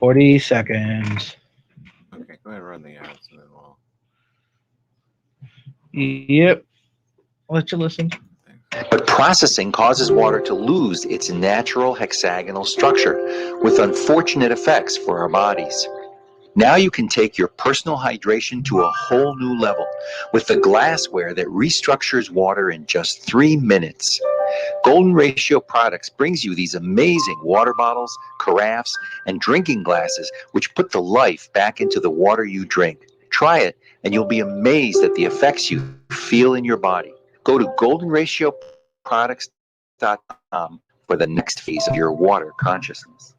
40 seconds. Okay, go ahead and run the ads and then we'll. Yep. Let you listen. But processing causes water to lose its natural hexagonal structure, with unfortunate effects for our bodies. Now you can take your personal hydration to a whole new level with the glassware that restructures water in just 3 minutes. Golden Ratio Products brings you these amazing water bottles, carafes, and drinking glasses which put the life back into the water you drink. Try it and you'll be amazed at the effects you feel in your body. Go to goldenratioproducts.com for the next phase of your water consciousness.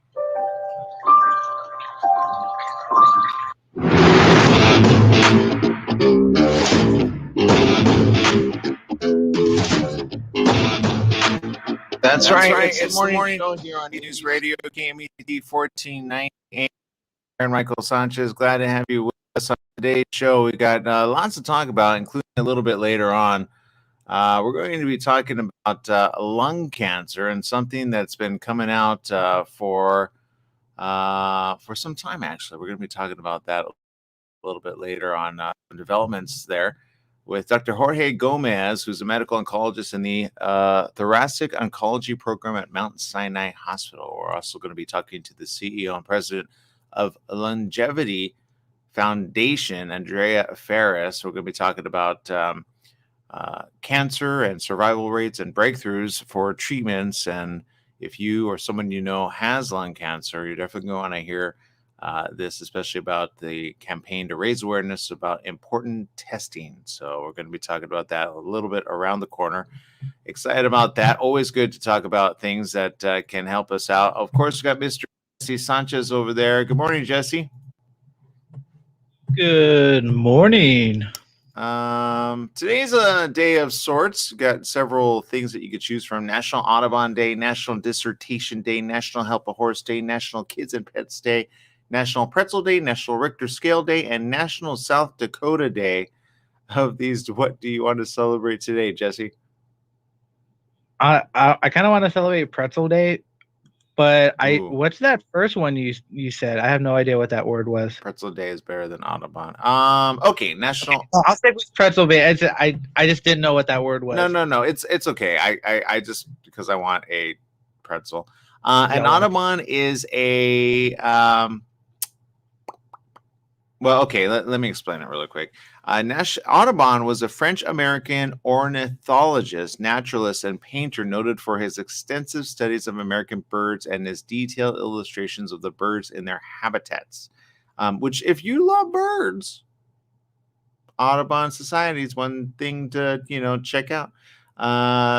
That's right. It's the morning show here on News Radio KMED 1490 AM. Aaron Michael Sanchez, glad to have you with us on today's show. We got lots to talk about, including a little bit later on. We're going to be talking about lung cancer and something that's been coming out for some time. Actually, we're going to be talking about that a little bit later on developments there with Dr. Jorge Gomez, who's a medical oncologist in the thoracic oncology program at Mount Sinai Hospital. We're also going to be talking to the CEO and president of Longevity Foundation, Andrea Ferris. We're going to be talking about cancer and survival rates and breakthroughs for treatments. And if you or someone you know has lung cancer, you're definitely going to want to hear this, especially about the campaign to raise awareness about important testing. So we're going to be talking about that a little bit around the corner. Excited about that. Always good to talk about things that can help us out. Of course, we got Mr. Jesse Sanchez over there. Good morning, Jesse. Good morning. Today's a day of sorts. Got several things that you could choose from: National Audubon Day, National Dissertation Day, National Help a Horse Day, National Kids and Pets Day, National Pretzel Day, National Richter Scale Day, and National South Dakota Day. Of these, what do you want to celebrate today, Jesse? I kind of want to celebrate Pretzel Day, but what's that first one you said? I have no idea what that word was. Pretzel Day is better than Audubon. Okay, National. Okay, I'll stick with Pretzel Day. I just didn't know what that word was. No. It's okay. I just because I want a pretzel. And Audubon is a well, okay, let me explain it really quick. Audubon was a French-American ornithologist, naturalist, and painter noted for his extensive studies of American birds and his detailed illustrations of the birds in their habitats. Which, if you love birds, Audubon Society is one thing to check out.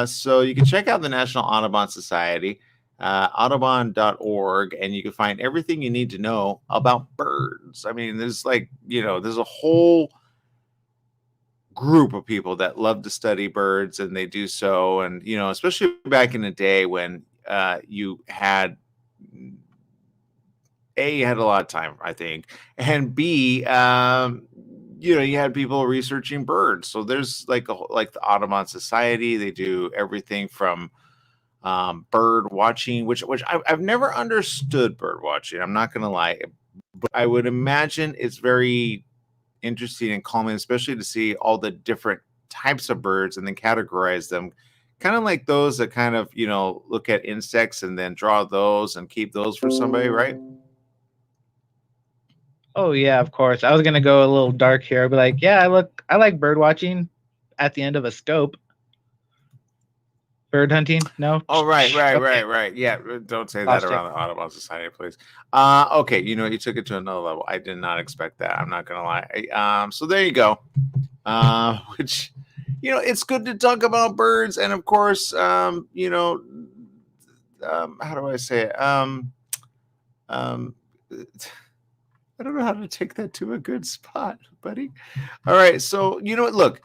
So you can check out the National Audubon Society. Audubon.org, and you can find everything you need to know about birds. I mean, there's there's a whole group of people that love to study birds, and they do so. And, especially back in the day when you had A, you had a lot of time, I think, and B, you had people researching birds. So there's like the Audubon Society. They do everything from bird watching, which I've never understood bird watching. I'm not gonna lie, but I would imagine it's very interesting and calming, especially to see all the different types of birds and then categorize them, kind of like those that kind of look at insects and then draw those and keep those for somebody, right? Oh yeah, of course. I was gonna go a little dark here. I'd be like, yeah, I like bird watching at the end of a scope. Bird hunting? No. Oh, right. Yeah, don't say that around the Audubon Society, please. Okay, you took it to another level. I did not expect that. I'm not gonna lie. So there you go. Which, it's good to talk about birds, and of course, how do I say it? I don't know how to take that to a good spot, buddy. All right, so what? Look,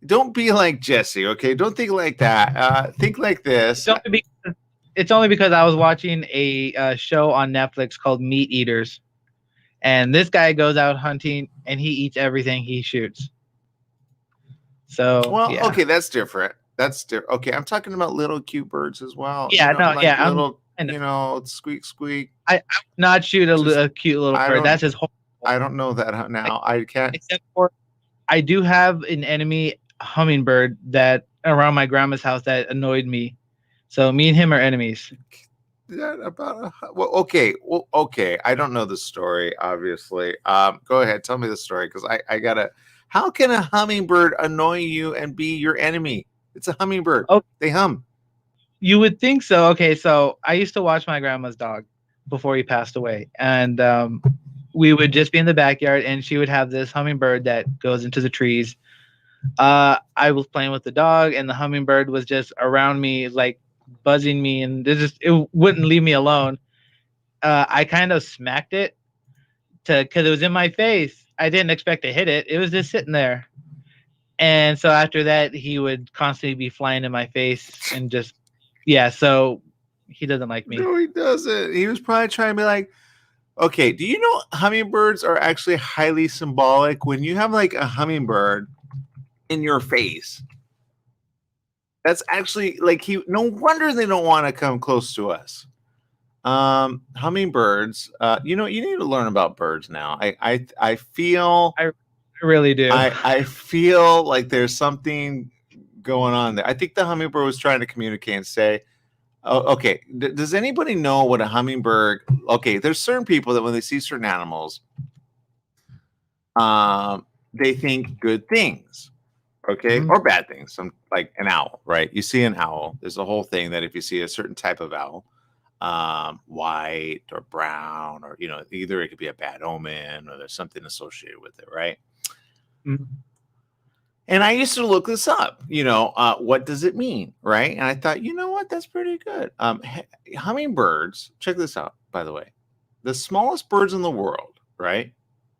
don't be like Jesse, okay? Don't think like that. Think like this. It's only because I was watching a show on Netflix called Meat Eaters, and this guy goes out hunting and he eats everything he shoots. So okay, that's different. Okay, I'm talking about little cute birds as well. Yeah, little And squeak, squeak. I would not shoot a cute little bird. That's his whole. I don't know that now. I can't. Except for I do have an enemy hummingbird that around my grandma's house that annoyed me. So me and him are enemies. Okay. I don't know the story, obviously. Go ahead, tell me the story, because I gotta. How can a hummingbird annoy you and be your enemy? It's a hummingbird. Oh, they hum. You would think so. Okay, so I used to watch my grandma's dog before he passed away, and we would just be in the backyard, and she would have this hummingbird that goes into the trees. I was playing with the dog, and the hummingbird was just around me, like buzzing me, and it wouldn't leave me alone. I kind of smacked it because it was in my face. I didn't expect to hit it. It was just sitting there. And so after that, he would constantly be flying in my face and just, yeah. So he doesn't like me. No, he doesn't. He was probably trying to be like, okay, do you know hummingbirds are actually highly symbolic? When you have like a hummingbird in your face, that's actually like no wonder they don't want to come close to us. Hummingbirds, you need to learn about birds now. I feel I really do. I feel like there's something going on there. I think the hummingbird was trying to communicate and say, oh, okay, does anybody know what a hummingbird? Okay, there's certain people that when they see certain animals, they think good things, okay, or bad things. Some like an owl, right? You see an owl. There's a whole thing that if you see a certain type of owl, white or brown, or either it could be a bad omen or there's something associated with it, right? And I used to look this up, what does it mean, right? And I thought, you know what, that's pretty good. Hummingbirds, check this out, by the way, the smallest birds in the world, right?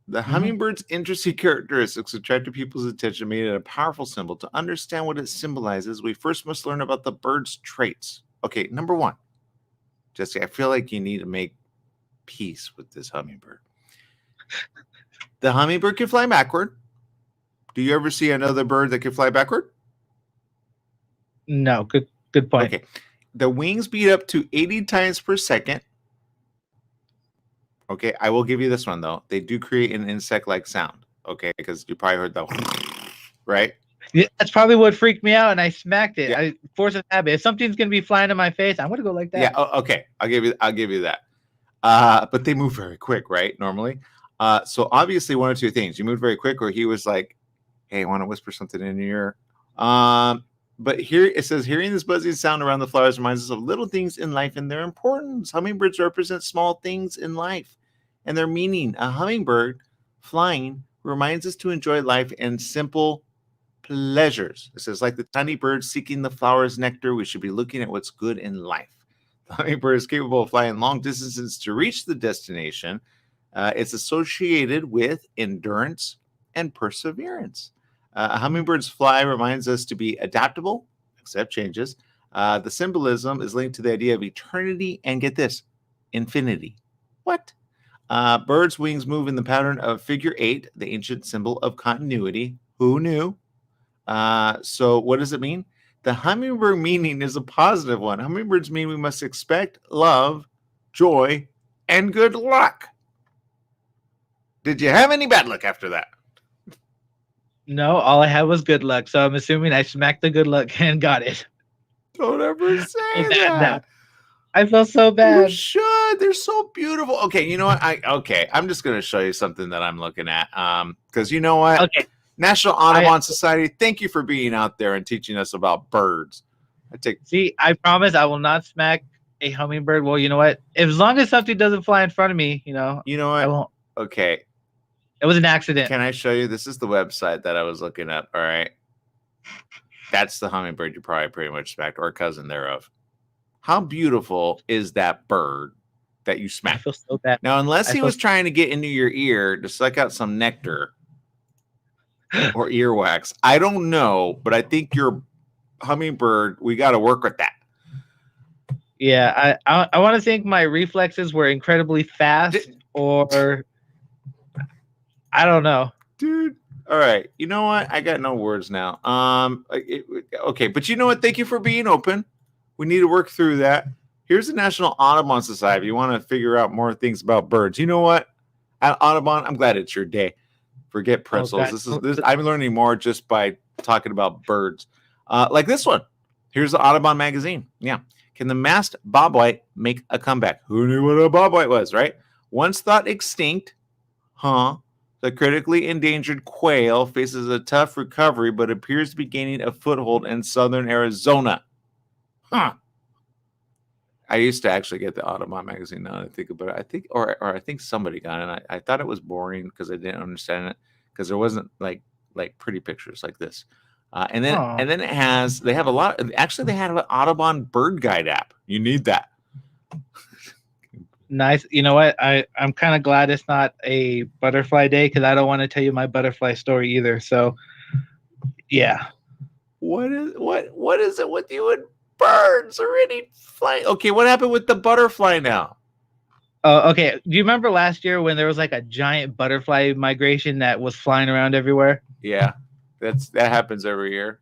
The hummingbird's interesting characteristics attracted people's attention, made it a powerful symbol. To understand what it symbolizes, we first must learn about the bird's traits. Okay, number one, Jesse, I feel like you need to make peace with this hummingbird. The hummingbird can fly backward. Do you ever see another bird that can fly backward? No, good point. Okay. The wings beat up to 80 times per second. Okay, I will give you this one, though. They do create an insect-like sound, okay, because you probably heard that, right? Yeah, that's probably what freaked me out, and I smacked it. Yeah. I forced a habit. If something's going to be flying in my face, I'm going to go like that. Yeah, okay. I'll give you that. But they move very quick, right, normally? So obviously one or two things. You moved very quick, or he was like, hey, I want to whisper something in your ear. But here it says, hearing this buzzing sound around the flowers reminds us of little things in life and their importance. Hummingbirds represent small things in life and their meaning. A hummingbird flying reminds us to enjoy life and simple pleasures. It says, like the tiny bird seeking the flower's nectar, we should be looking at what's good in life. The hummingbird is capable of flying long distances to reach the destination. It's associated with endurance and perseverance. A hummingbird's fly reminds us to be adaptable, accept changes. The symbolism is linked to the idea of eternity and, get this, infinity. What? Birds' wings move in the pattern of figure 8, the ancient symbol of continuity. Who knew? So what does it mean? The hummingbird meaning is a positive one. Hummingbirds mean we must expect love, joy, and good luck. Did you have any bad luck after that? No, all I had was good luck. So I'm assuming I smacked the good luck and got it. Don't ever say that. I feel so bad. You should. They're so beautiful. Okay, you know what? I'm just going to show you something that I'm looking at. Because you know what? Okay. National Audubon Society, thank you for being out there and teaching us about birds. I promise I will not smack a hummingbird. Well, you know what? As long as something doesn't fly in front of me, You know what? I won't. Okay. It was an accident. Can I show you? This is the website that I was looking up. All right. That's the hummingbird you probably pretty much smacked, or cousin thereof. How beautiful is that bird that you smacked? I feel so bad. Now, unless he was trying to get into your ear to suck out some nectar or earwax, I don't know, but I think your hummingbird, we got to work with that. Yeah, I want to think my reflexes were incredibly fast, or I don't know, dude. All right, you know what? I got no words now. Okay, but you know what? Thank you for being open. We need to work through that. Here's the National Audubon Society. If you want to figure out more things about birds, you know what? At Audubon, I'm glad it's your day. Forget pretzels. I'm learning more just by talking about birds. Like this one. Here's the Audubon magazine. Yeah. Can the masked bobwhite make a comeback? Who knew what a bobwhite was, right? Once thought extinct, the critically endangered quail faces a tough recovery, but appears to be gaining a foothold in southern Arizona. I used to actually get the Audubon magazine. Now that I think about it, I think somebody got it. And I thought it was boring because I didn't understand it because there wasn't like pretty pictures like this. And then they have a lot. Actually, they have an Audubon bird guide app. You need that. Nice. You know what? I'm kind of glad it's not a butterfly day because I don't want to tell you my butterfly story either. So, yeah. What is it with you and birds already flying? Okay, what happened with the butterfly now? Okay. Do you remember last year when there was like a giant butterfly migration that was flying around everywhere? Yeah, that happens every year.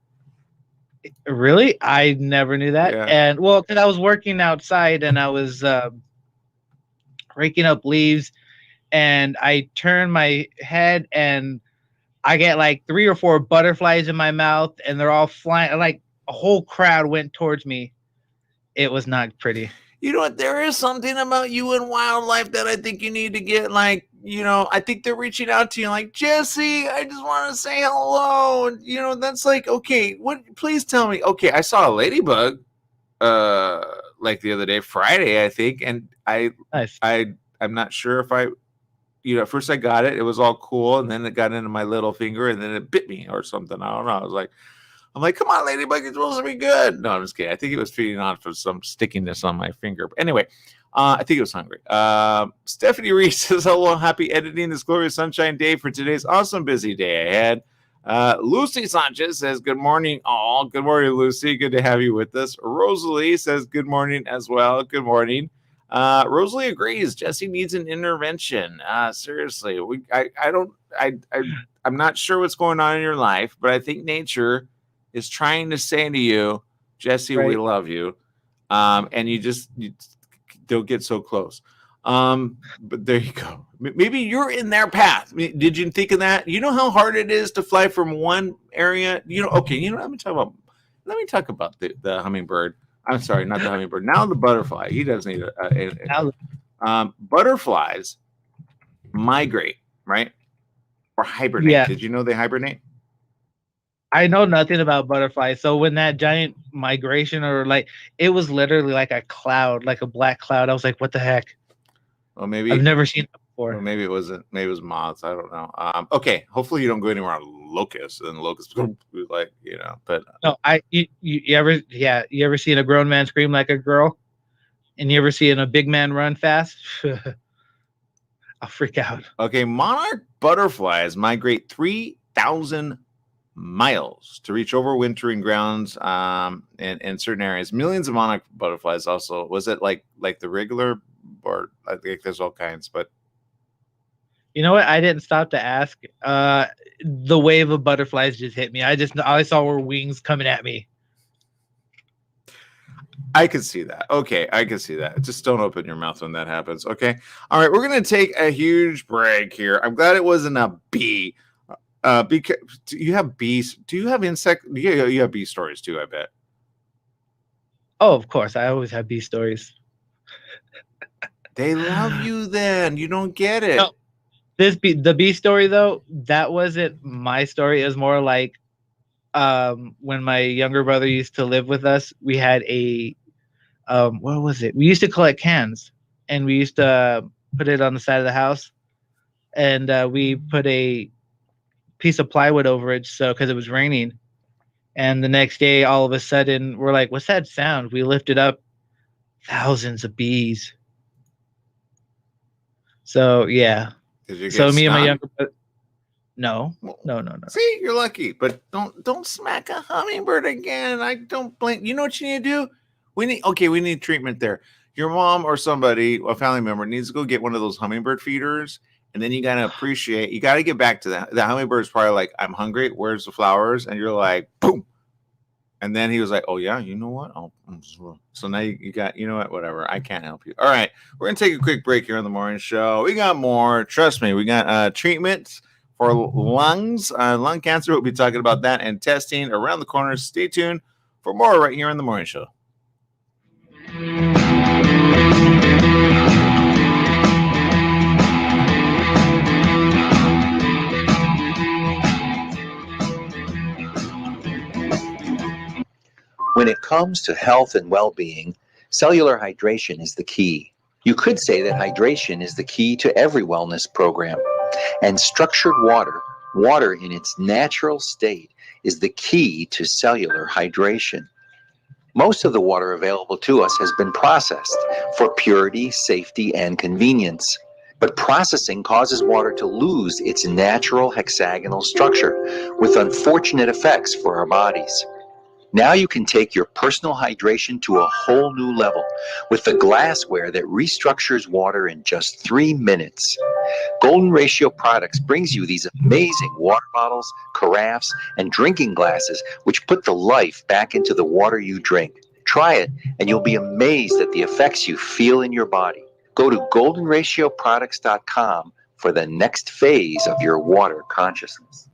Really? I never knew that. Yeah. And well, because I was working outside and I was raking up leaves, and I turn my head and I get like 3 or 4 butterflies in my mouth, and they're all flying. Like a whole crowd went towards me. It was not pretty. You know what? There is something about you and wildlife that I think you need to get. Like, I think they're reaching out to you. Like, Jesse, I just want to say hello. And that's like, okay. What? Please tell me. Okay, I saw a ladybug, like the other day, Friday, I think, and Nice. I'm not sure if I. At first I got it. It was all cool, and then it got into my little finger, and then it bit me or something. I don't know. I'm like, come on, ladybug, it's supposed to be good. No, I'm just kidding. I think it was feeding on for some stickiness on my finger. But anyway, I think it was hungry. Stephanie Reese says, hello, happy editing this glorious sunshine day for today's awesome busy day ahead. Lucy Sanchez says, good morning, all. Good morning, Lucy. Good to have you with us. Rosalie says, good morning as well. Good morning. Rosalie agrees. Jesse needs an intervention. Seriously, I'm not sure what's going on in your life, but I think nature is trying to say to you, Jesse, right. We love you. And you don't get so close. But there you go. Maybe you're in their path. Did you think of that? You know how hard it is to fly from one area? Okay, let me talk about the hummingbird. I'm sorry, not the hummingbird. Now the butterfly. He doesn't need butterflies migrate, right? Or hibernate. Yeah. Did you know they hibernate? I know nothing about butterflies. So when that giant migration it was literally like a cloud, like a black cloud. I was like, what the heck? Well, maybe I've never seen it before. Well, maybe it wasn't. Maybe it was moths. I don't know. Okay. Hopefully you don't go anywhere on locusts and locusts but no, you ever seen a grown man scream like a girl? And you ever seen a big man run fast? I'll freak out. Okay. Monarch butterflies migrate 3,000 miles to reach overwintering grounds in certain areas. Millions of monarch butterflies also. Was it like the regular, or I think there's all kinds, but you know what? I didn't stop to ask. The wave of butterflies just hit me. I saw were wings coming at me. I could see that. Okay, I can see that. Just don't open your mouth when that happens. Okay. All right, we're gonna take a huge break here. I'm glad it wasn't a bee. Because do you have bees? Do you have insect? Yeah, you have bee stories too, I bet. Oh, of course. I always have bee stories. They love you then. You don't get it. No, the bee story though, that wasn't my story. It was more like when my younger brother used to live with us, we had a what was it? We used to collect cans and we used to put it on the side of the house, and we put a piece of plywood over it because it was raining. And the next day, all of a sudden, we're like, what's that sound? We lifted up, thousands of bees. So yeah. Did you get so me stung? And my younger brother, no. See, you're lucky, but don't smack a hummingbird again. I don't blame. You know what you need to do? We need treatment there. Your mom or somebody, a family member, needs to go get one of those hummingbird feeders. And then you got to get back to that. The hummingbird is probably like, I'm hungry. Where's the flowers? And you're like, boom. And then he was like, oh, yeah, you know what? So now you got, you know what? Whatever. I can't help you. All right. We're going to take a quick break here on the morning show. We got more. Trust me. We got treatments for lung cancer. We'll be talking about that and testing around the corner. Stay tuned for more right here on the morning show. When it comes to health and well-being, cellular hydration is the key. You could say that hydration is the key to every wellness program. And structured water in its natural state, is the key to cellular hydration. Most of the water available to us has been processed for purity, safety, and convenience. But processing causes water to lose its natural hexagonal structure, with unfortunate effects for our bodies. Now you can take your personal hydration to a whole new level with the glassware that restructures water in just 3 minutes. Golden Ratio Products brings you these amazing water bottles, carafes, and drinking glasses which put the life back into the water you drink. Try it and you'll be amazed at the effects you feel in your body. Go to goldenratioproducts.com for the next phase of your water consciousness.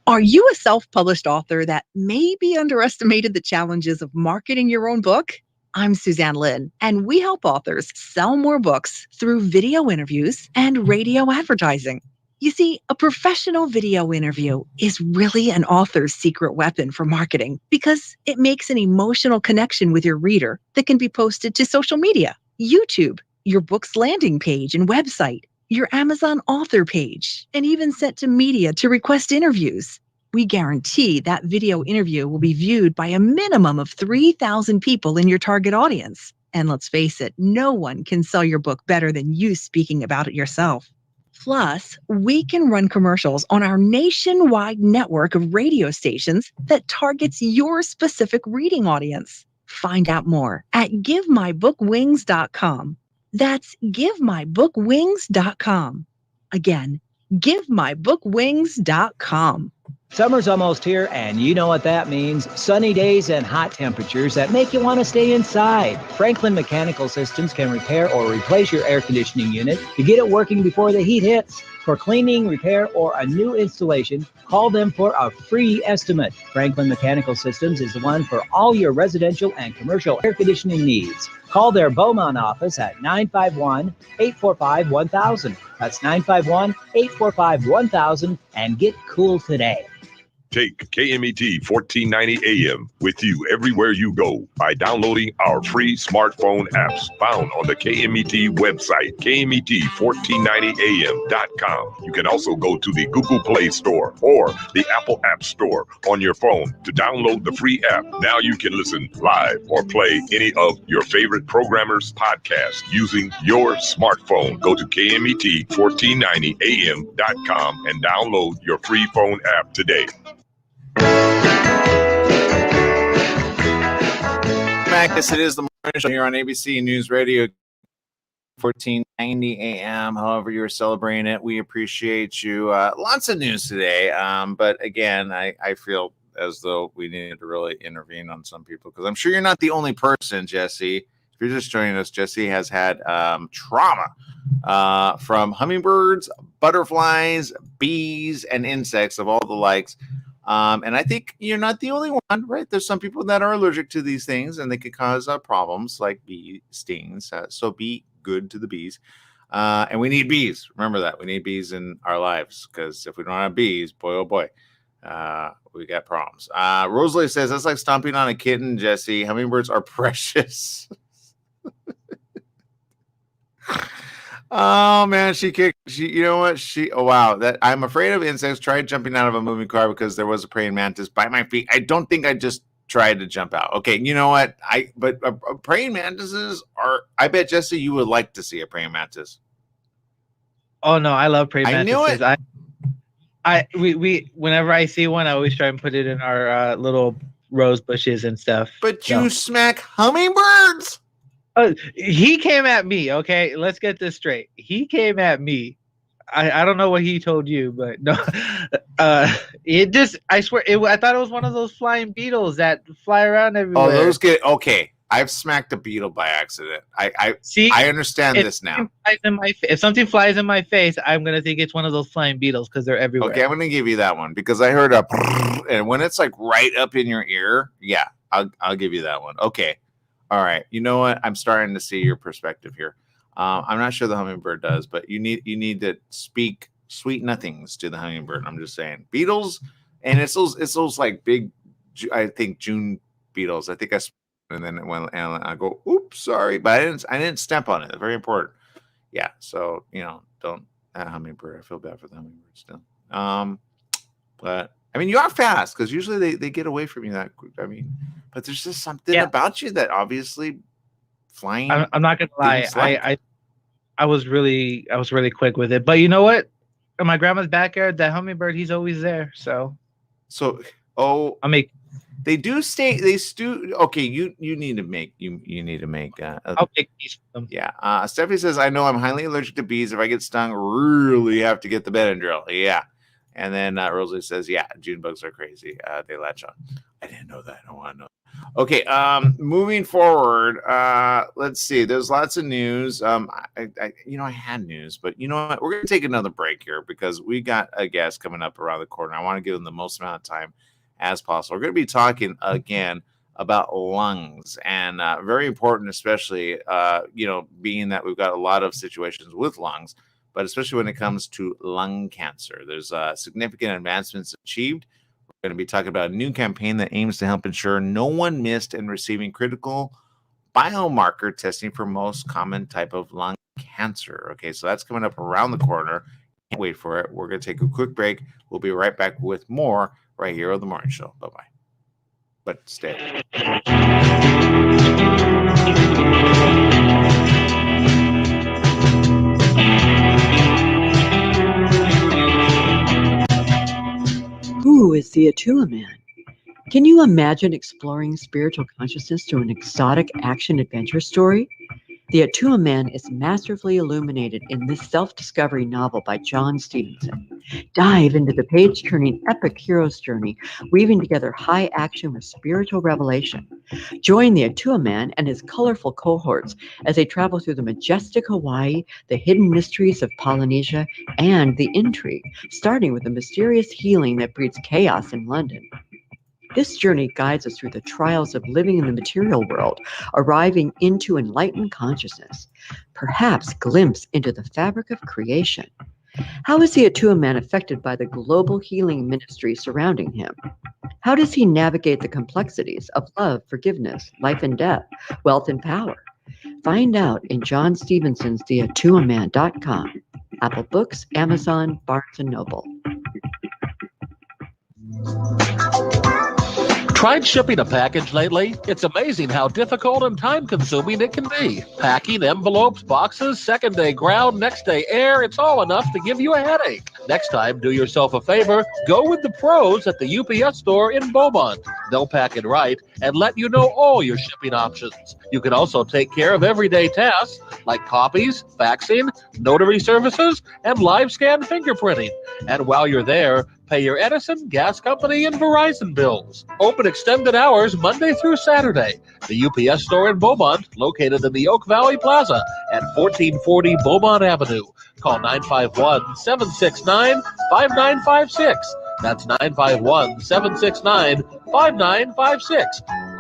Are you a self-published author that maybe underestimated the challenges of marketing your own book? I'm Suzanne Lynn, and we help authors sell more books through video interviews and radio advertising. You see, a professional video interview is really an author's secret weapon for marketing because it makes an emotional connection with your reader that can be posted to social media, YouTube, your book's landing page and website, your Amazon author page, and even sent to media to request interviews. We guarantee that video interview will be viewed by a minimum of 3,000 people in your target audience. And let's face it, no one can sell your book better than you speaking about it yourself. Plus, we can run commercials on our nationwide network of radio stations that targets your specific reading audience. Find out more at GiveMyBookWings.com. That's GiveMyBookWings.com. Again, GiveMyBookWings.com. Summer's almost here, and you know what that means. Sunny days and hot temperatures that make you want to stay inside. Franklin Mechanical Systems can repair or replace your air conditioning unit to get it working before the heat hits. For cleaning, repair, or a new installation, call them for a free estimate. Franklin Mechanical Systems is the one for all your residential and commercial air conditioning needs. Call their Beaumont office at 951-845-1000. That's 951-845-1000 and get cool today. Take KMET 1490 AM with you everywhere you go by downloading our free smartphone apps found on the KMET website, KMET1490am.com. You can also go to the Google Play Store or the Apple App Store on your phone to download the free app. Now you can listen live or play any of your favorite programmers' podcasts using your smartphone. Go to KMET1490am.com and download your free phone app today. Back, yes, it is the morning show here on ABC News Radio 1490 AM. However you're celebrating it, we appreciate you. Lots of news today, but again, I feel as though we needed to really intervene on some people because I'm sure you're not the only person, Jesse. If you're just joining us, Jesse has had trauma from hummingbirds, butterflies, bees, and insects of all the likes. And I think you're not the only one, right? There's some people that are allergic to these things and they could cause problems like bee stings. So be good to the bees. And we need bees. Remember that. We need bees in our lives because if we don't have bees, boy, oh boy, we got problems. Rosalie says, that's like stomping on a kitten, Jesse. Hummingbirds are precious. Oh man, you know what? Oh wow, that I'm afraid of insects. Tried jumping out of a moving car because there was a praying mantis by my feet. I don't think I just tried to jump out. Okay, you know what? But praying mantises are. I bet Jesse, you would like to see a praying mantis. Oh no, I love praying mantises. I knew it. We whenever I see one, I always try and put it in our little rose bushes and stuff. But you smack hummingbirds. He came at me. Okay, let's get this straight. He came at me. I don't know what he told you, but no, It just, I swear, I thought it was one of those flying beetles that fly around Oh, everywhere. those get okay. I've smacked a beetle by accident. See, I understand this now. If something flies in my face, I'm gonna think it's one of those flying beetles because they're everywhere. Okay, I'm gonna give you that one because I heard a and when it's like right up in your ear, yeah, I'll give you that one. Okay, all right. You know what? I'm starting to see your perspective here. I'm not sure the hummingbird does, but you need to speak sweet nothings to the hummingbird. I'm just saying beetles, and it's those like big, I think June beetles. I think and then when and I go, oops, sorry, but I didn't step on it. Very important. Yeah, so don't hummingbird. I feel bad for the hummingbird still. But I mean, you are fast because usually they get away from you that quick. I mean, but there's just something about you that obviously flying. I'm not gonna lie. I was really quick with it. But you know what? In my grandma's backyard, that hummingbird, he's always there. So I mean, they do stay. They do. Okay, you need to make I'll make peace with them. Yeah. Stephanie says, I know I'm highly allergic to bees. If I get stung, really have to get the Benadryl. Yeah. And then Rosalie says, yeah, June bugs are crazy. They latch on. I didn't know that. I want to know. Okay. Moving forward. Let's see. There's lots of news. I had news, but you know what? We're going to take another break here because we got a guest coming up around the corner. I want to give them the most amount of time as possible. We're going to be talking again about lungs, and very important, especially being that we've got a lot of situations with lungs, but especially when it comes to lung cancer. There's significant advancements achieved. We're going to be talking about a new campaign that aims to help ensure no one missed in receiving critical biomarker testing for most common type of lung cancer. Okay, so that's coming up around the corner. Can't wait for it. We're going to take a quick break. We'll be right back with more right here on The Morning Show. Bye-bye. But stay. Who is the Atua Man? Can you imagine exploring spiritual consciousness through an exotic action-adventure story? The Atua Man is masterfully illuminated in this self-discovery novel by John Stevenson. Dive into the page-turning epic hero's journey, weaving together high action with spiritual revelation. Join the Atua Man and his colorful cohorts as they travel through the majestic Hawaii, the hidden mysteries of Polynesia, and the intrigue, starting with the mysterious healing that breeds chaos in London. This journey guides us through the trials of living in the material world, arriving into enlightened consciousness, perhaps glimpse into the fabric of creation. How is the Atua Man affected by the global healing ministry surrounding him? How does he navigate the complexities of love, forgiveness, life and death, wealth and power? Find out in John Stevenson's TheAtuaMan.com, Apple Books, Amazon, Barnes & Noble. Tried shipping a package lately? It's amazing how difficult and time-consuming it can be. Packing, envelopes, boxes, second-day ground, next-day air, it's all enough to give you a headache. Next time, do yourself a favor, go with the pros at the UPS store in Beaumont. They'll pack it right and let you know all your shipping options. You can also take care of everyday tasks like copies, faxing, notary services, and live scan fingerprinting. And while you're there, pay your Edison, gas company, and Verizon bills. Open extended hours Monday through Saturday. The UPS store in Beaumont, located in the Oak Valley Plaza at 1440 Beaumont Avenue. Call 951-769-5956. That's 951-769-5956.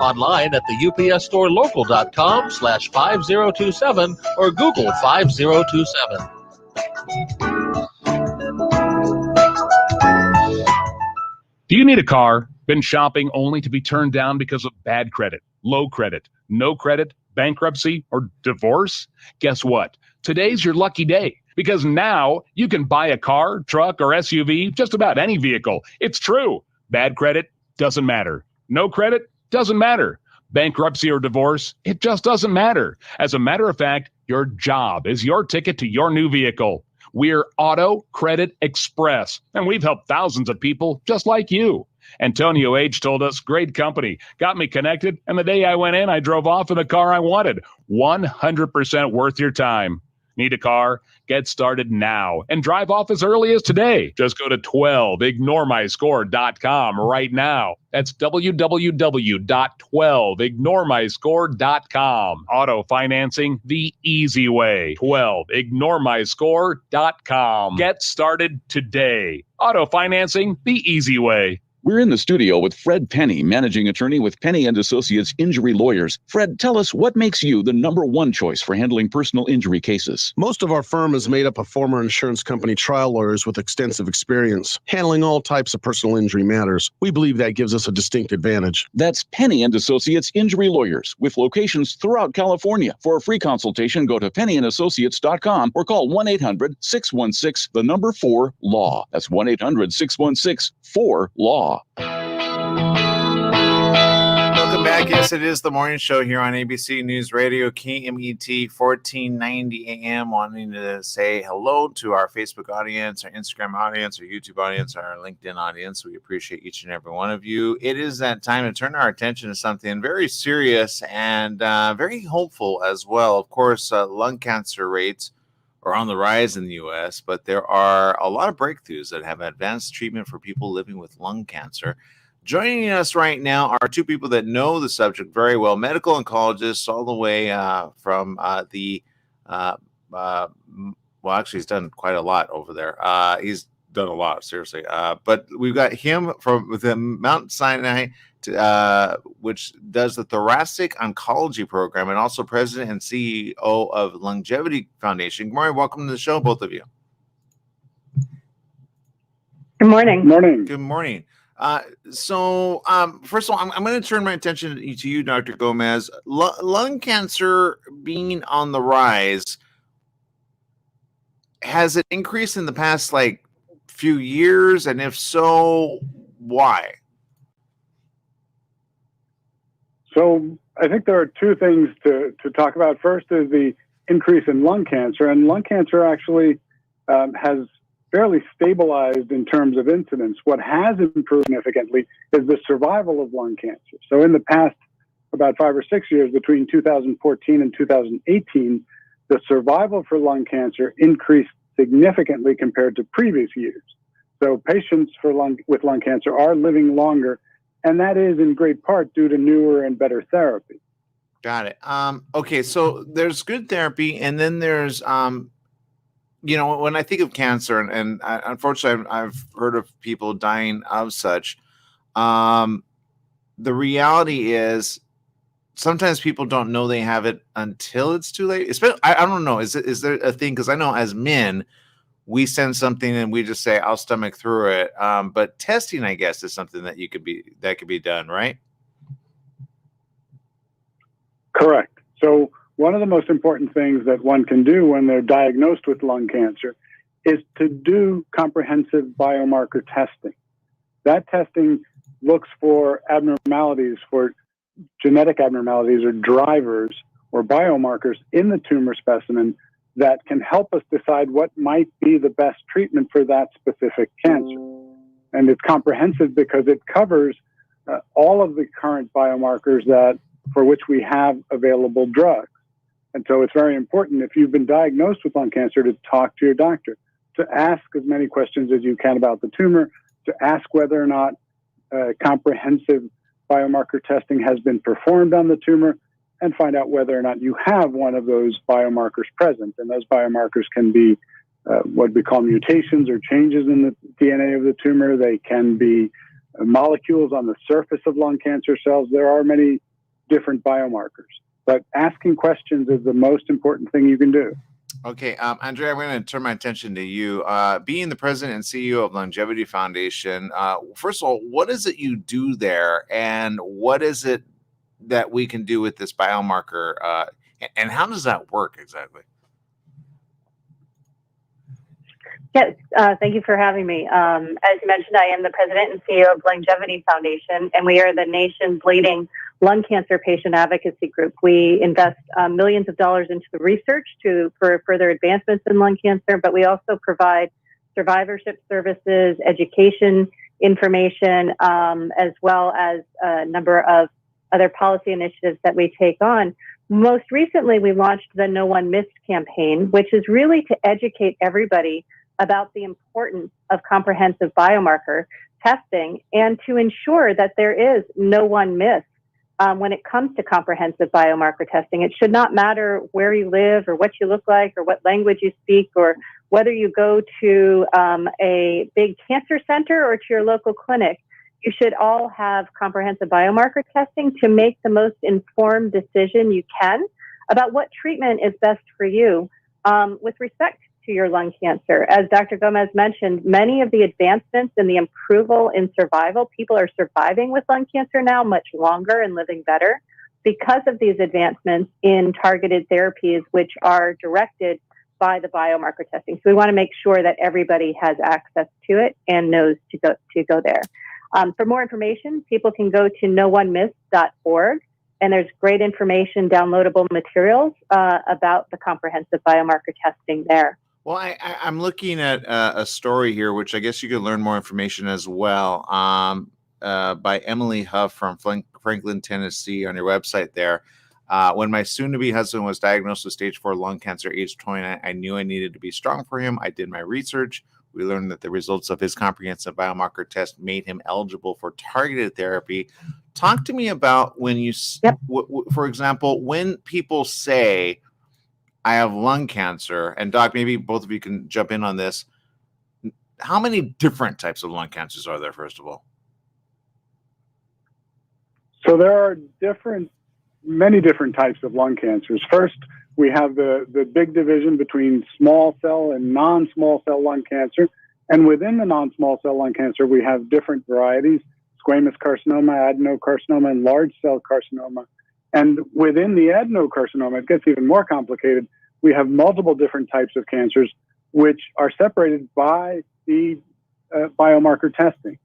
Online at the upsstorelocal.com/5027 or Google 5027. Do you need a car? Been shopping only to be turned down because of bad credit, low credit, no credit, bankruptcy, or divorce? Guess what? Today's your lucky day because now you can buy a car, truck, or SUV, just about any vehicle. It's true. Bad credit doesn't matter. No credit doesn't matter. Bankruptcy or divorce, it just doesn't matter. As a matter of fact, your job is your ticket to your new vehicle. We're Auto Credit Express, and we've helped thousands of people just like you. Antonio H. told us, great company, got me connected, and the day I went in, I drove off in the car I wanted. 100% worth your time. Need a car? Get started now and drive off as early as today. Just go to 12ignoremyscore.com right now. That's www.12ignoremyscore.com. Auto financing the easy way. 12ignoremyscore.com. Get started today. Auto financing the easy way. We're in the studio with Fred Penny, managing attorney with Penny and Associates Injury Lawyers. Fred, tell us what makes you the number one choice for handling personal injury cases. Most of our firm is made up of former insurance company trial lawyers with extensive experience handling all types of personal injury matters. We believe that gives us a distinct advantage. That's Penny and Associates Injury Lawyers with locations throughout California. For a free consultation, go to pennyandassociates.com or call 1-800-616-4-LAW. That's 1-800-616-4-LAW. Welcome back. Yes, it is the morning show here on ABC News Radio, KMET 1490 AM. Wanting to say hello to our Facebook audience, our Instagram audience, our YouTube audience, our LinkedIn audience. We appreciate each and every one of you. It is that time to turn our attention to something very serious and very hopeful as well. Of course, lung cancer rates are on the rise in the U.S., but there are a lot of breakthroughs that have advanced treatment for people living with lung cancer. Joining us right now are two people that know the subject very well, medical oncologists all the way from well, actually, he's done quite a lot over there. He's done a lot, seriously. But we've got him from the Mount Sinai, which does the Thoracic Oncology Program, and also president and CEO of Longevity Foundation. Good morning. Welcome to the show, both of you. Good morning. Good morning. So first of all, I'm going to turn my attention to you, Dr. Gomez. Lung cancer being on the rise, has it increased in the past few years? And if so, why? So I think there are two things to talk about. First is the increase in lung cancer, and lung cancer actually has fairly stabilized in terms of incidence. What has improved significantly is the survival of lung cancer. So in the past about 5 or 6 years, between 2014 and 2018, the survival for lung cancer increased significantly compared to previous years. So patients with lung cancer are living longer, and that is in great part due to newer and better therapy. Got it. Okay, so there's good therapy, and then there's when I think of cancer, and unfortunately, I've heard of people dying of such. The reality is, sometimes people don't know they have it until it's too late. Especially, I don't know. Is there a thing? Because I know as men, we send something and we just say, "I'll stomach through it." But testing, I guess, is something that could be done, right? Correct. So one of the most important things that one can do when they're diagnosed with lung cancer is to do comprehensive biomarker testing. That testing looks for abnormalities, for genetic abnormalities or drivers or biomarkers in the tumor specimen that can help us decide what might be the best treatment for that specific cancer. And it's comprehensive because it covers all of the current biomarkers for which we have available drugs. And so it's very important, if you've been diagnosed with lung cancer, to talk to your doctor, to ask as many questions as you can about the tumor, to ask whether or not comprehensive biomarker testing has been performed on the tumor, and find out whether or not you have one of those biomarkers present. And those biomarkers can be what we call mutations or changes in the DNA of the tumor. They can be molecules on the surface of lung cancer cells. There are many different biomarkers. But asking questions is the most important thing you can do. Okay, Andrea, I'm going to turn my attention to you. Being the president and CEO of Longevity Foundation, first of all, what is it you do there, and what is it that we can do with this biomarker, and how does that work exactly? Yes, thank you for having me. As you mentioned, I am the president and CEO of Longevity Foundation, and we are the nation's leading lung cancer patient advocacy group. We invest millions of dollars into the research for further advancements in lung cancer, but we also provide survivorship services, education information, as well as a number of other policy initiatives that we take on. Most recently, we launched the No One Missed campaign, which is really to educate everybody about the importance of comprehensive biomarker testing and to ensure that there is no one missed when it comes to comprehensive biomarker testing. It should not matter where you live or what you look like or what language you speak or whether you go to a big cancer center or to your local clinic. You should all have comprehensive biomarker testing to make the most informed decision you can about what treatment is best for you with respect to your lung cancer. As Dr. Gomez mentioned, many of the advancements and the approval in survival, people are surviving with lung cancer now much longer and living better because of these advancements in targeted therapies, which are directed by the biomarker testing. So we want to make sure that everybody has access to it and knows to go there. For more information, people can go to noonemissed.org, and there's great information, downloadable materials about the comprehensive biomarker testing there. Well, I'm looking at a story here, which I guess you could learn more information as well, by Emily Huff from Franklin, Tennessee, on your website there. When my soon-to-be husband was diagnosed with stage 4 lung cancer, age 29, I knew I needed to be strong for him. I did my research. We learned that the results of his comprehensive biomarker test made him eligible for targeted therapy. Talk to me about when you, for example, when people say, I have lung cancer, and Doc, maybe both of you can jump in on this. How many different types of lung cancers are there, first of all? So there are many different types of lung cancers. First, we have the big division between small cell and non-small cell lung cancer. And within the non-small cell lung cancer, we have different varieties: squamous carcinoma, adenocarcinoma, and large cell carcinoma. And within the adenocarcinoma, it gets even more complicated. We have multiple different types of cancers, which are separated by the biomarker testing.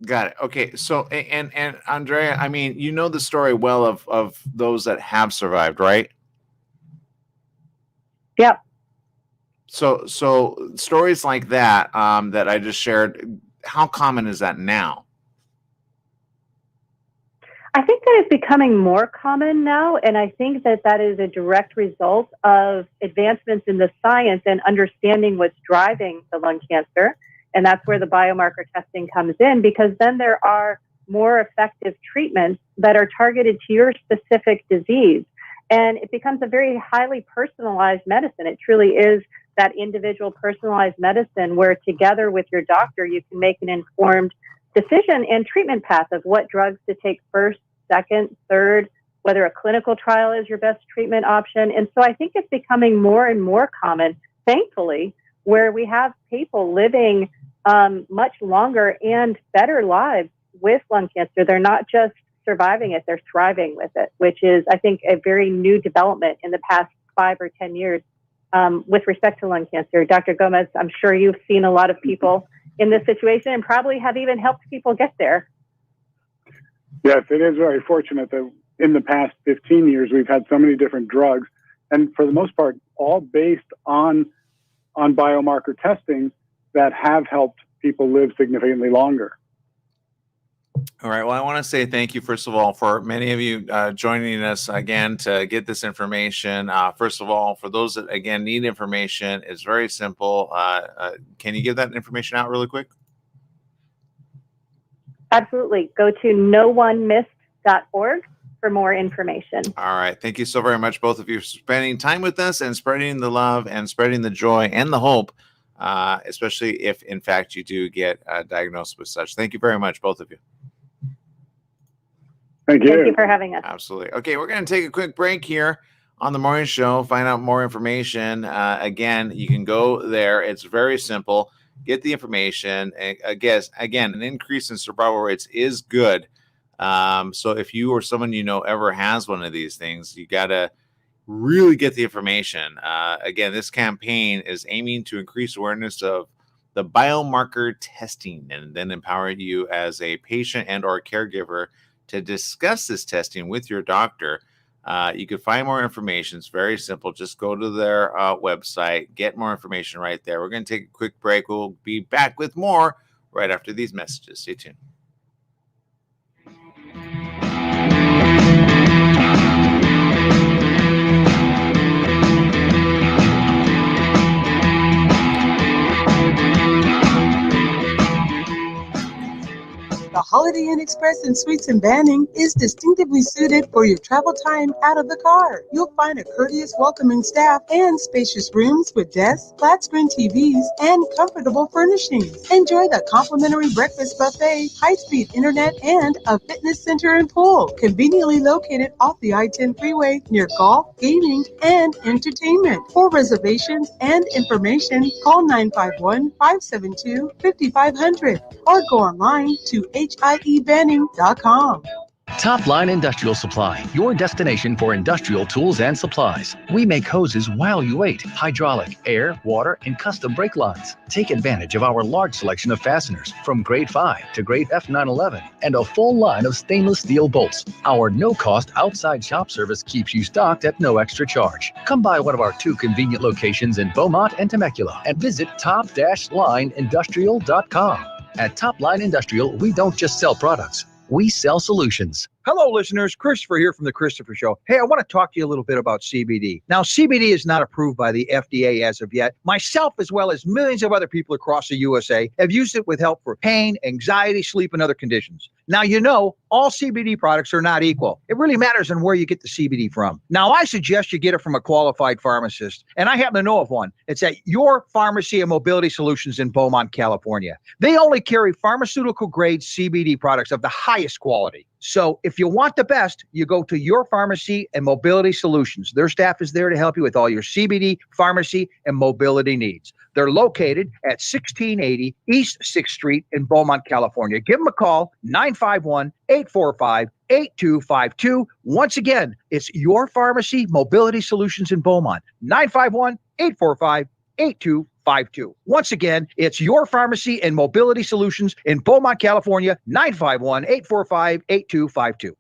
Got it. Okay. So, and Andrea, I mean, you know the story well of those that have survived, right? Yep. So stories like that, that I just shared, how common is that now? I think that is becoming more common now, and I think that is a direct result of advancements in the science and understanding what's driving the lung cancer. And that's where the biomarker testing comes in, because then there are more effective treatments that are targeted to your specific disease. And it becomes a very highly personalized medicine. It truly is that individual personalized medicine where together with your doctor, you can make an informed decision and treatment path of what drugs to take first, second, third, whether a clinical trial is your best treatment option. And so I think it's becoming more and more common, thankfully, where we have people living much longer and better lives with lung cancer. They're not just surviving it, they're thriving with it, which is, I think, a very new development in the past 5 or 10 years with respect to lung cancer. Dr. Gomez, I'm sure you've seen a lot of people in this situation and probably have even helped people get there. Yes, it is very fortunate that in the past 15 years, we've had so many different drugs, and for the most part, all based on biomarker testing that have helped people live significantly longer. All right. Well, I want to say thank you, first of all, for many of you joining us again to get this information. First of all, for those that, again, need information, it's very simple. Can you give that information out really quick? Absolutely. Go to noonemissed.org for more information. All right. Thank you so very much, both of you, for spending time with us and spreading the love and spreading the joy and the hope, especially if, in fact, you do get diagnosed with such. Thank you very much, both of you. Thank you. Thank you for having us. Absolutely. Okay, we're going to take a quick break here on the morning show, find out more information. Again, you can go there. It's very simple. Get the information. I guess, again, an increase in survival rates is good. So if you or someone you know ever has one of these things, you got to really get the information. Again, this campaign is aiming to increase awareness of the biomarker testing and then empower you as a patient and or caregiver to discuss this testing with your doctor. You can find more information. It's very simple. Just go to their website, get more information right there. We're going to take a quick break. We'll be back with more right after these messages. Stay tuned. The Holiday Inn Express and Suites in Banning is distinctively suited for your travel time out of the car. You'll find a courteous, welcoming staff and spacious rooms with desks, flat-screen TVs, and comfortable furnishings. Enjoy the complimentary breakfast buffet, high-speed internet, and a fitness center and pool, conveniently located off the I-10 freeway near golf, gaming, and entertainment. For reservations and information, call 951-572-5500 or go online to hiebanning.com. Top Line Industrial Supply, your destination for industrial tools and supplies. We make hoses while you wait, hydraulic, air, water, and custom brake lines. Take advantage of our large selection of fasteners from grade 5 to grade F911 and a full line of stainless steel bolts. Our no-cost outside shop service keeps you stocked at no extra charge. Come by one of our 2 convenient locations in Beaumont and Temecula and visit top-lineindustrial.com. At Top Line Industrial, we don't just sell products. We sell solutions. Hello, listeners. Christopher here from The Christopher Show. Hey, I want to talk to you a little bit about CBD. Now, CBD is not approved by the FDA as of yet. Myself, as well as millions of other people across the USA, have used it with help for pain, anxiety, sleep, and other conditions. Now, you know, all CBD products are not equal. It really matters on where you get the CBD from. Now, I suggest you get it from a qualified pharmacist, and I happen to know of one. It's at Your Pharmacy and Mobility Solutions in Beaumont, California. They only carry pharmaceutical-grade CBD products of the highest quality. So if you want the best, you go to Your Pharmacy and Mobility Solutions. Their staff is there to help you with all your CBD, pharmacy, and mobility needs. They're located at 1680 East 6th Street in Beaumont, California. Give them a call, 951-845-8252. Once again, it's Your Pharmacy Mobility Solutions in Beaumont, 951-845-8252. Once again, it's Your Pharmacy and Mobility Solutions in Beaumont, California, 951-845-8252.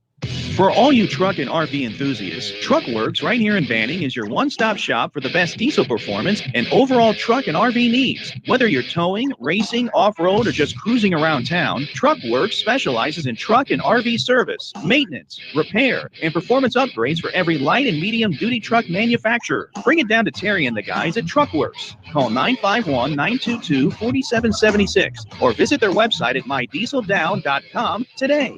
For all you truck and RV enthusiasts, Truckworks right here in Banning is your one-stop shop for the best diesel performance and overall truck and RV needs. Whether you're towing, racing, off-road, or just cruising around town, Truckworks specializes in truck and RV service, maintenance, repair, and performance upgrades for every light and medium-duty truck manufacturer. Bring it down to Terry and the guys at Truckworks. Call 951-922-4776 or visit their website at mydieseldown.com today.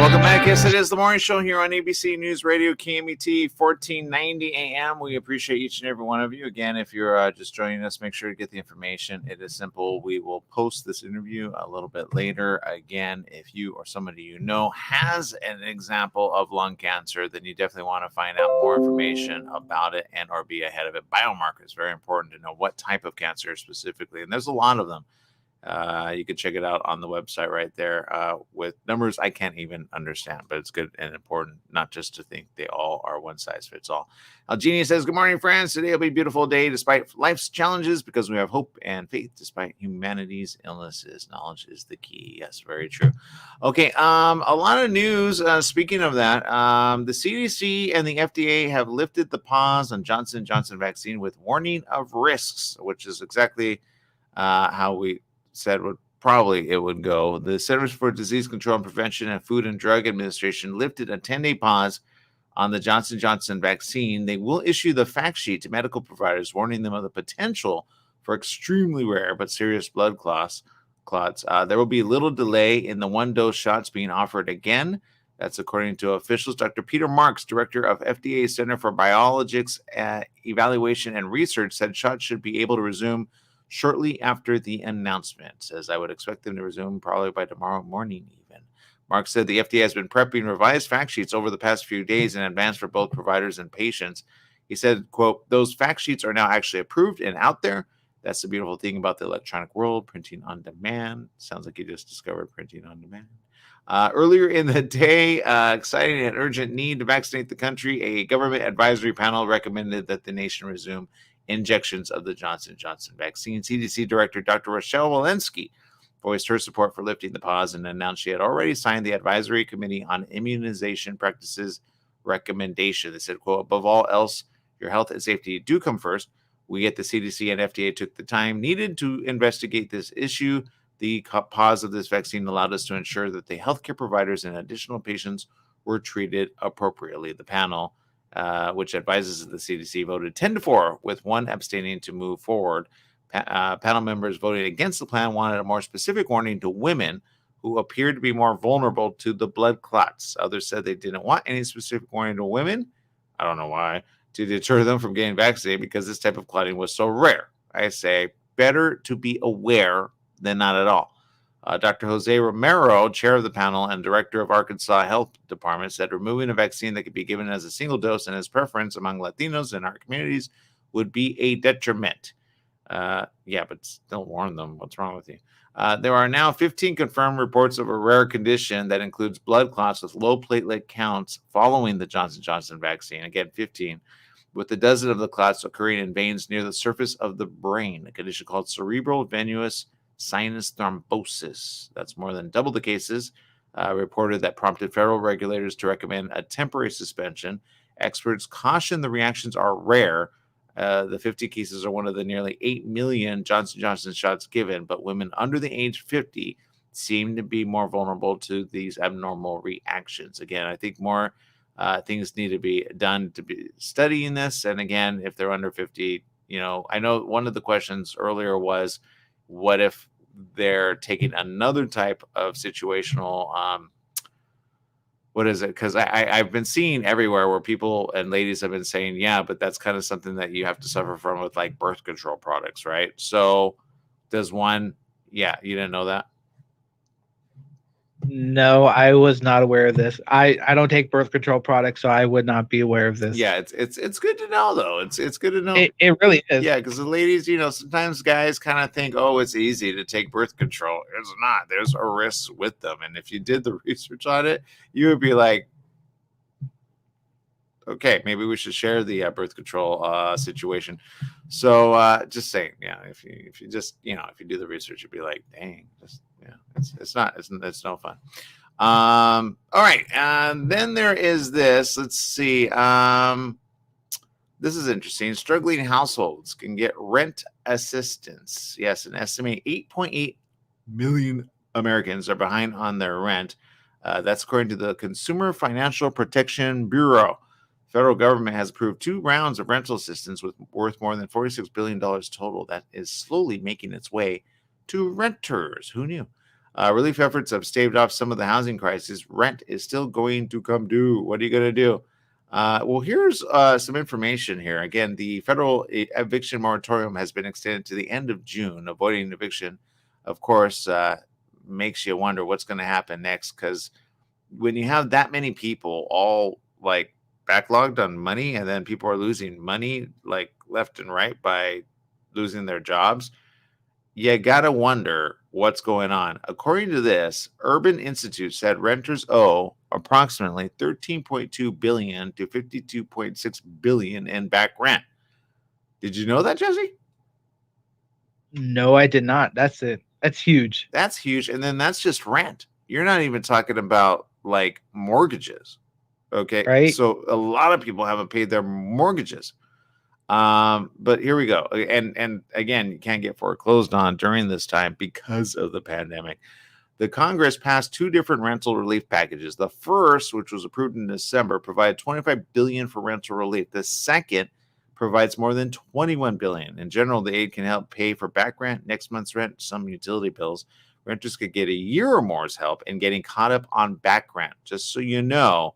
Welcome back. Yes, it is the morning show here on ABC News Radio, KMET 1490 AM. We appreciate each and every one of you. Again, if you're just joining us, make sure to get the information. It is simple. We will post this interview a little bit later. Again, if you or somebody you know has an example of lung cancer, then you definitely want to find out more information about it and or be ahead of it. Biomarkers, very important to know what type of cancer specifically, and there's a lot of them. You can check it out on the website right there with numbers I can't even understand, but it's good and important not just to think they all are one size fits all. Algenia says, good morning, friends. Today will be a beautiful day despite life's challenges because we have hope and faith despite humanity's illnesses. Knowledge is the key. Yes, very true. Okay, a lot of news. Speaking of that, the CDC and the FDA have lifted the pause on Johnson & Johnson vaccine with warning of risks, which is exactly how we said it would go. The Centers for Disease Control and Prevention and Food and Drug Administration lifted a 10-day pause on the Johnson & Johnson vaccine. They will issue the fact sheet to medical providers, warning them of the potential for extremely rare but serious blood clots. There will be little delay in the one-dose shots being offered again. That's according to officials. Dr. Peter Marks, director of FDA Center for Biologics Evaluation and Research, said shots should be able to resume shortly after the announcement. Says, I would expect them to resume probably by tomorrow morning even. Mark said the FDA has been prepping revised fact sheets over the past few days in advance for both providers and patients. He said, quote, those fact sheets are now actually approved and out there. That's the beautiful thing about the electronic world, printing on demand. Sounds like you just discovered printing on demand. Earlier in the day, exciting and urgent need to vaccinate the country. A government advisory panel recommended that the nation resume injections of the Johnson & Johnson vaccine. CDC Director Dr. Rochelle Walensky voiced her support for lifting the pause and announced she had already signed the Advisory Committee on Immunization Practices recommendation. They said, quote, above all else, your health and safety do come first. We at the CDC and FDA took the time needed to investigate this issue. The pause of this vaccine allowed us to ensure that the healthcare providers and additional patients were treated appropriately. The panel which advises that the CDC, voted 10-4, with one abstaining to move forward. Panel members voting against the plan wanted a more specific warning to women who appeared to be more vulnerable to the blood clots. Others said they didn't want any specific warning to women. I don't know why. To deter them from getting vaccinated because this type of clotting was so rare. I say better to be aware than not at all. Dr. Jose Romero, chair of the panel and director of Arkansas Health Department, said removing a vaccine that could be given as a single dose and as preference among Latinos in our communities would be a detriment. Yeah, but still warn them. What's wrong with you? There are now 15 confirmed reports of a rare condition that includes blood clots with low platelet counts following the Johnson & Johnson vaccine. Again, 15, with a dozen of the clots occurring in veins near the surface of the brain, a condition called cerebral venous sinus thrombosis. That's more than double the cases reported that prompted federal regulators to recommend a temporary suspension. Experts caution the reactions are rare. The 50 cases are one of the nearly 8 million Johnson & Johnson shots given, but women under the age 50 seem to be more vulnerable to these abnormal reactions. Again, I think more things need to be done to be studying this. And again, if they're under 50, I know one of the questions earlier was, what if they're taking another type of situational what is it? Because I've been seeing everywhere where people and ladies have been saying, yeah, but that's kind of something that you have to suffer from with like birth control products, right? So does one, yeah, you didn't know that? No, I was not aware of this. I don't take birth control products, so I would not be aware of this. Yeah, it's good to know though. It's good to know. It really is. Yeah, because the ladies, sometimes guys kind of think, oh, it's easy to take birth control. It's not. There's a risk with them, and if you did the research on it, you would be like, okay, maybe we should share the birth control situation. So just saying, yeah, if you just if you do the research, you'd be like, dang, it's no fun. All right, and then there is this. Let's see. This is interesting. Struggling households can get rent assistance. Yes, an estimated 8.8 million Americans are behind on their rent. That's according to the Consumer Financial Protection Bureau. Federal government has approved 2 rounds of rental assistance worth more than $46 billion total. That is slowly making its way to renters. Who knew? Relief efforts have staved off some of the housing crisis. Rent is still going to come due. What are you going to do? Well, here's some information here. Again, the federal eviction moratorium has been extended to the end of June. Avoiding eviction, of course, makes you wonder what's going to happen next, because when you have that many people all like backlogged on money, and then people are losing money like left and right by losing their jobs, you gotta wonder what's going on. According to this, Urban Institute said renters owe approximately $13.2 billion to $52.6 billion in back rent. Did you know that, Jesse? No, I did not. That's it. That's huge. That's huge. And then that's just rent. You're not even talking about like mortgages. Okay. Right. So a lot of people haven't paid their mortgages. But here we go. And again, you can't get foreclosed on during this time because of the pandemic. The Congress passed 2 different rental relief packages. The first, which was approved in December, provided $25 billion for rental relief. The second provides more than $21 billion. In general, the aid can help pay for back rent, next month's rent, some utility bills. Renters could get a year or more's help in getting caught up on back rent. Just so you know,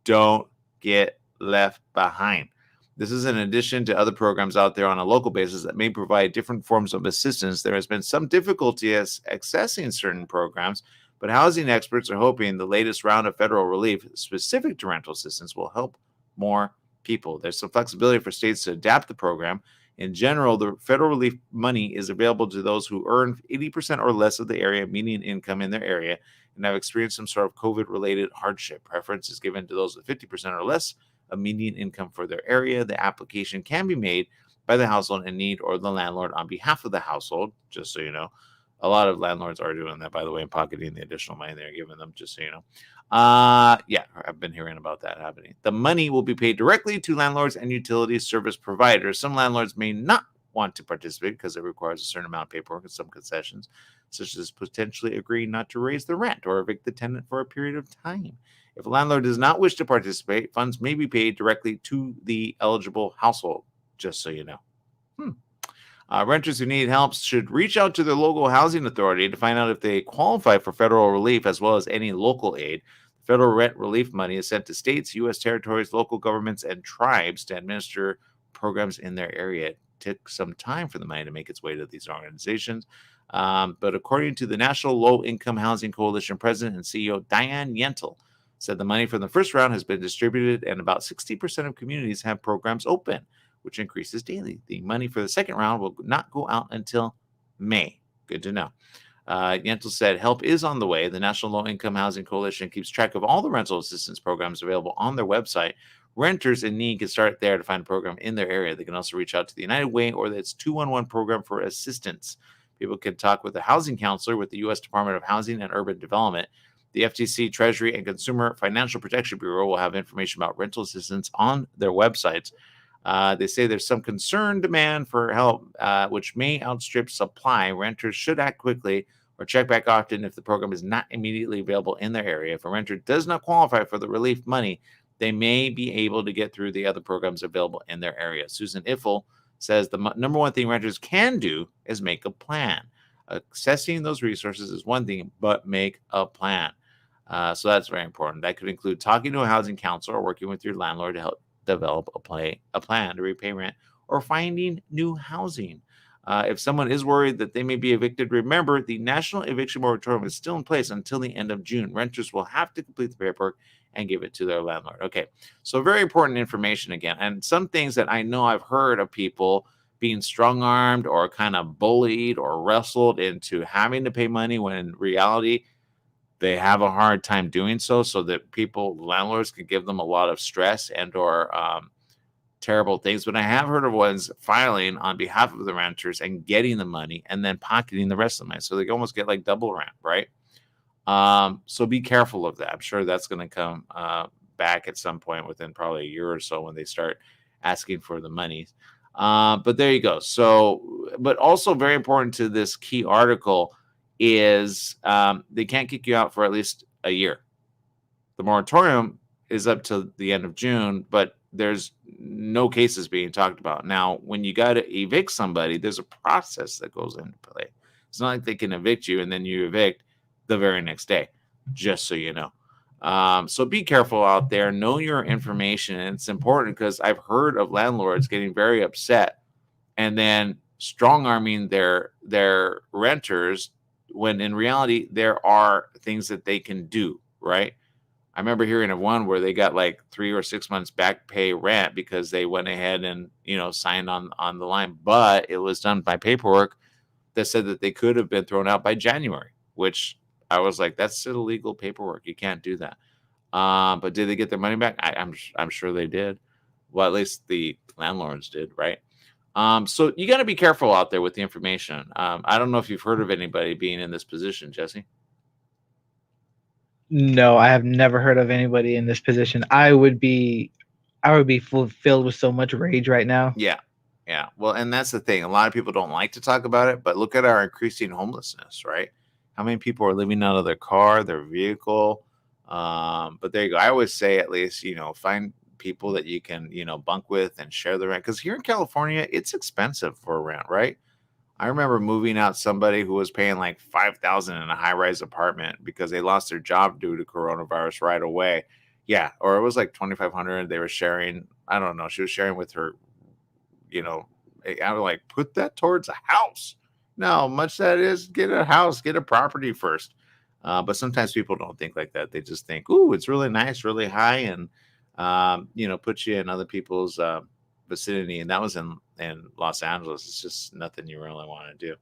don't get left behind. This is in addition to other programs out there on a local basis that may provide different forms of assistance. There has been some difficulty accessing certain programs, but housing experts are hoping the latest round of federal relief specific to rental assistance will help more people. There's some flexibility for states to adapt the program. In general, the federal relief money is available to those who earn 80% or less of the area median income in their area and have experienced some sort of COVID-related hardship. Preference is given to those with 50% or less of median income for their area. The application can be made by the household in need or the landlord on behalf of the household, just so you know. A lot of landlords are doing that, by the way, and pocketing the additional money they're giving them, just so you know. Yeah, I've been hearing about that happening. The money will be paid directly to landlords and utility service providers. Some landlords may not want to participate because it requires a certain amount of paperwork and some concessions, such as potentially agreeing not to raise the rent or evict the tenant for a period of time. If a landlord does not wish to participate, funds may be paid directly to the eligible household, just so you know. Renters who need help should reach out to their local housing authority to find out if they qualify for federal relief as well as any local aid. Federal rent relief money is sent to states, U.S. territories, local governments, and tribes to administer programs in their area. It took some time for the money to make its way to these organizations. But according to the National Low Income Housing Coalition president and CEO Diane Yentl, said the money from the first round has been distributed and about 60% of communities have programs open, which increases daily. The money for the second round will not go out until May. Good to know. Yentl said help is on the way. The National Low Income Housing Coalition keeps track of all the rental assistance programs available on their website. Renters in need can start there to find a program in their area. They can also reach out to the United Way or its 211 program for assistance. People can talk with a housing counselor with the U.S. Department of Housing and Urban Development. The FTC, Treasury, and Consumer Financial Protection Bureau will have information about rental assistance on their websites. They say there's some concern demand for help, which may outstrip supply. Renters should act quickly or check back often if the program is not immediately available in their area. If a renter does not qualify for the relief money, they may be able to get through the other programs available in their area. Susan Iffel says the number one thing renters can do is make a plan. Accessing those resources is one thing, but make a plan. So that's very important. That could include talking to a housing counselor or working with your landlord to help develop a plan to repay rent or finding new housing. If someone is worried that they may be evicted, remember the national eviction moratorium is still in place until the end of June. Renters will have to complete the paperwork and give it to their landlord. Okay, so very important information again. And some things that I know I've heard of people being strong-armed or kind of bullied or wrestled into having to pay money when in reality they have a hard time doing so that landlords can give them a lot of stress and or terrible things. But I have heard of ones filing on behalf of the renters and getting the money and then pocketing the rest of the money. So they almost get like double rent, right? So be careful of that. I'm sure that's going to come back at some point within probably a year or so when they start asking for the money. But there you go. So, but also very important to this key article is they can't kick you out for at least a year. The moratorium is up to the end of June, but there's no cases being talked about. Now, when you got to evict somebody, there's a process that goes into play. It's not like they can evict you and then you evict the very next day, just so you know. So be careful out there. Know your information. And it's important because I've heard of landlords getting very upset and then strong-arming their renters when in reality there are things that they can do, right? I remember hearing of one where they got like 3 or 6 months back pay rent because they went ahead and, signed on the line, but it was done by paperwork that said that they could have been thrown out by January, which I was like, that's illegal paperwork. You can't do that. But did they get their money back? I'm sure they did. Well, at least the landlords did, right? So you got to be careful out there with the information. I don't know if you've heard of anybody being in this position, Jesse. No, I have never heard of anybody in this position. I would be filled with so much rage right now. Yeah. Well, and that's the thing. A lot of people don't like to talk about it, but look at our increasing homelessness, right? How many people are living out of their car, their vehicle? But there you go. I always say at least, find people that you can, bunk with and share the rent. Because here in California, it's expensive for rent, right? I remember moving out somebody who was paying like $5,000 in a high-rise apartment because they lost their job due to coronavirus right away. Yeah, or it was like $2,500. They were sharing. I don't know. She was sharing with her. I was like, put that towards a house. No, how much that is, get a house, get a property first. But sometimes people don't think like that. They just think, ooh, it's really nice, really high, and put you in other people's vicinity. And that was in Los Angeles. It's just nothing you really want to do.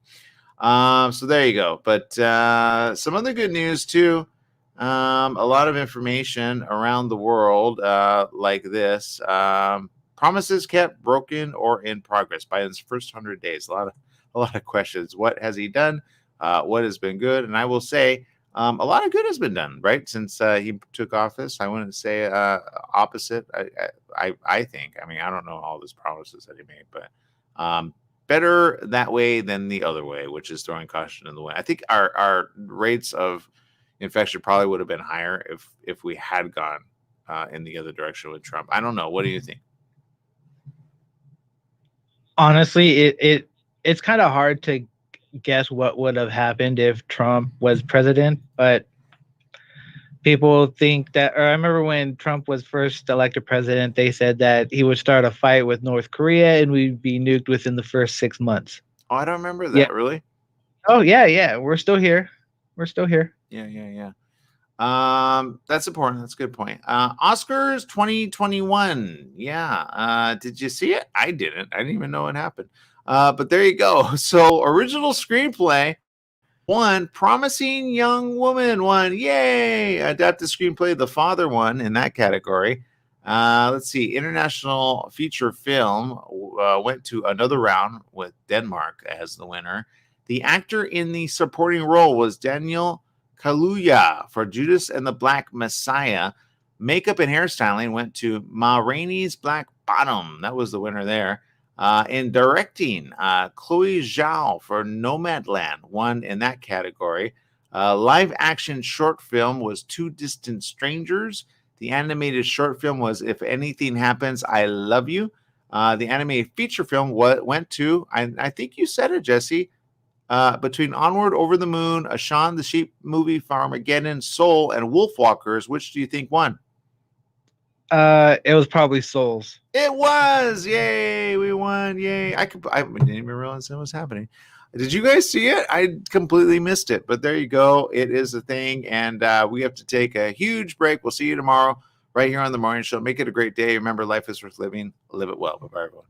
So there you go. But some other good news too. A lot of information around the world like this. Promises kept, broken, or in progress by his first 100 days. A lot of questions. What has he done? What has been good? And I will say a lot of good has been done, right? Since he took office. I wouldn't say opposite. I think. I mean, I don't know all those promises that he made, but better that way than the other way, which is throwing caution in the wind. I think our rates of infection probably would have been higher if we had gone in the other direction with Trump. I don't know. What do you think? Honestly, it's kind of hard to guess what would have happened if Trump was president, but people think that, or I remember when Trump was first elected president, they said that he would start a fight with North Korea and we'd be nuked within the first 6 months. Oh, I don't remember that. Yeah. Really? Oh yeah. We're still here. Yeah. That's important. That's a good point. Oscars 2021. Yeah. Did you see it? I didn't. I didn't even know what happened. But there you go. So original screenplay won. Promising Young Woman won. Yay! Adapted screenplay, The Father won in that category. Let's see. International feature film went to another round with Denmark as the winner. The actor in the supporting role was Daniel Kaluuya for Judas and the Black Messiah. Makeup and hairstyling went to Ma Rainey's Black Bottom. That was the winner there. In directing, Chloe Zhao for Nomadland won in that category. Live action short film was Two Distant Strangers. The animated short film was If Anything Happens, I Love You. The animated feature film went to, I think you said it, Jesse, between Onward, Over the Moon, A Shaun the Sheep movie, Farmageddon, Soul, and Wolfwalkers. Which do you think won? It was probably Souls. It was. Yay, we won. Yay. I didn't even realize that was happening. Did you guys see it? I completely missed it, but there you go. It is a thing, and we have to take a huge break. We'll see you tomorrow right here on The Morning Show. Make it a great day. Remember, life is worth living. Live it well. Bye-bye, everyone.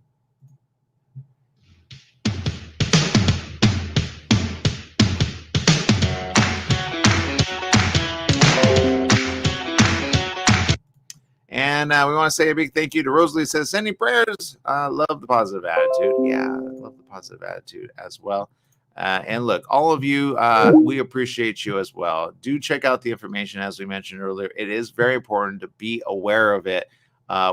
And we want to say a big thank you to Rosalie. Says, sending prayers. Love the positive attitude. Yeah, love the positive attitude as well. And look, all of you, we appreciate you as well. Do check out the information, as we mentioned earlier. It is very important to be aware of it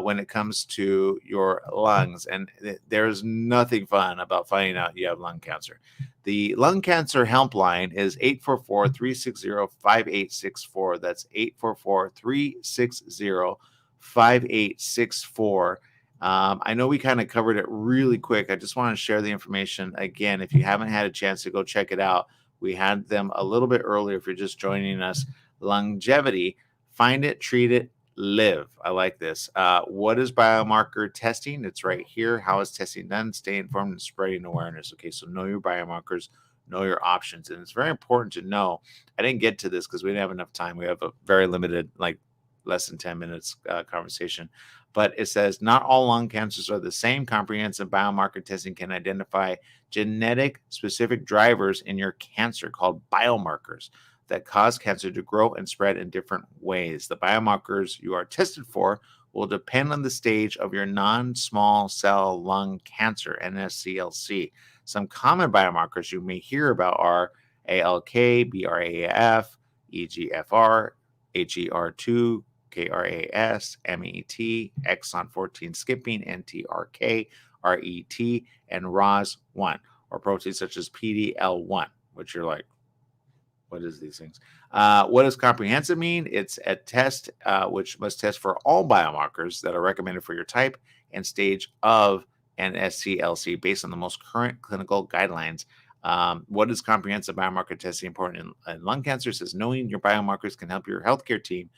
when it comes to your lungs. And there's nothing fun about finding out you have lung cancer. The lung cancer helpline is 844-360-5864. That's 844-360-5864. I know we kind of covered it really quick. I just want to share the information again. If you haven't had a chance to go check it out, we had them a little bit earlier. If you're just joining us, longevity, find it, treat it, live. I like this. What is biomarker testing? It's right here. How is testing done? Stay informed and spreading awareness. Okay, so know your biomarkers, know your options. And it's very important to know. I didn't get to this because we didn't have enough time. We have a very limited, less than 10 minutes conversation. But it says not all lung cancers are the same. Comprehensive biomarker testing can identify genetic specific drivers in your cancer called biomarkers that cause cancer to grow and spread in different ways. The biomarkers you are tested for will depend on the stage of your non-small cell lung cancer, NSCLC. Some common biomarkers you may hear about are ALK, BRAF, EGFR, HER2, KRAS, MET, exon 14 skipping, NTRK, RET, and ROS1, or proteins such as PDL1, which you're like, what is these things? What does comprehensive mean? It's a test which must test for all biomarkers that are recommended for your type and stage of NSCLC based on the most current clinical guidelines. What is comprehensive biomarker testing important in lung cancer? It says knowing your biomarkers can help your healthcare team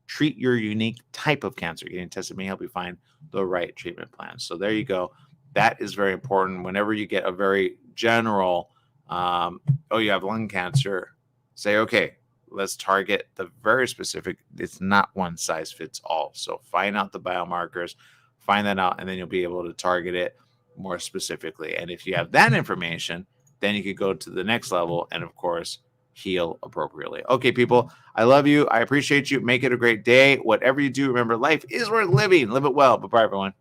treat your unique type of cancer. Getting tested may help you find the right treatment plan. So there you go. That is very important. Whenever you get a very general, you have lung cancer, say, okay, let's target the very specific. It's not one size fits all. So find out the biomarkers, find that out, and then you'll be able to target it more specifically. And if you have that information, then you could go to the next level and, of course, heal appropriately. Okay, people, I love you. I appreciate you. Make it a great day. Whatever you do, remember, life is worth living. Live it well. Bye-bye, everyone.